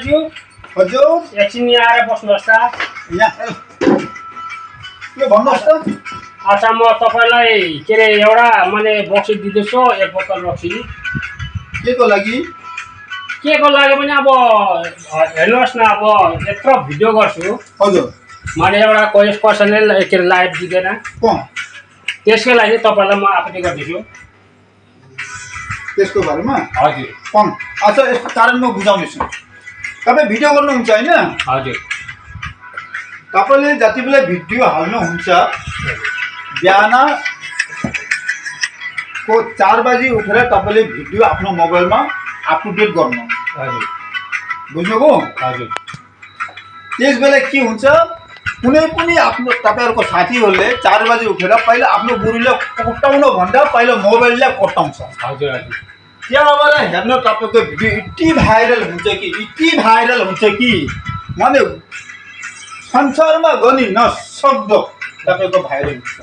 दाजु हजुर एकछिन यहाँ आएर बस्नुहोस् त। यहाँ के भन्नुहोस् त। अच्छा म तपाईँलाई के अरे एउटा मैले बक्सी दिँदैछु 1 बोतल रक्सी। के को लागि? के को लागि भने अब हेर्नुहोस् न, अब यत्रो भिडियो गर्छु हजुर मैले एउटा कसैले के अरे लाइभ दिँदैन, त्यसकै लागि तपाईँलाई म आफूले गर्दैछु त्यसको बारेमा। हजुर अच्छा यसको कारण म बुझाउनेछु। तपाईँ भिडियो गर्नुहुन्छ होइन? हजुर तपाईँले जति बेला भिडियो हाल्नुहुन्छ बिहान को 4 बजी उठेर तपाईँले भिडियो आफ्नो मोबाइलमा अपडेट गर्नु। हजुर बुझ्नुभयो? हजुर त्यस बेला के हुन्छ, कुनै पनि आफ्नो तपाईँहरूको साथीहरूले 4 बजी उठेर पहिला आफ्नो गुरुलाई कोट्टाउनु भन्दा पहिला मोबाइललाई कोट्टाउँछ। हजुर हजुर त्यहाँबाट हेर्नु तपाईँको भिडियो यति भाइरल हुन्छ कि माने संसारमा गनी नसक्दो तपाईँको भाइरल हुन्छ।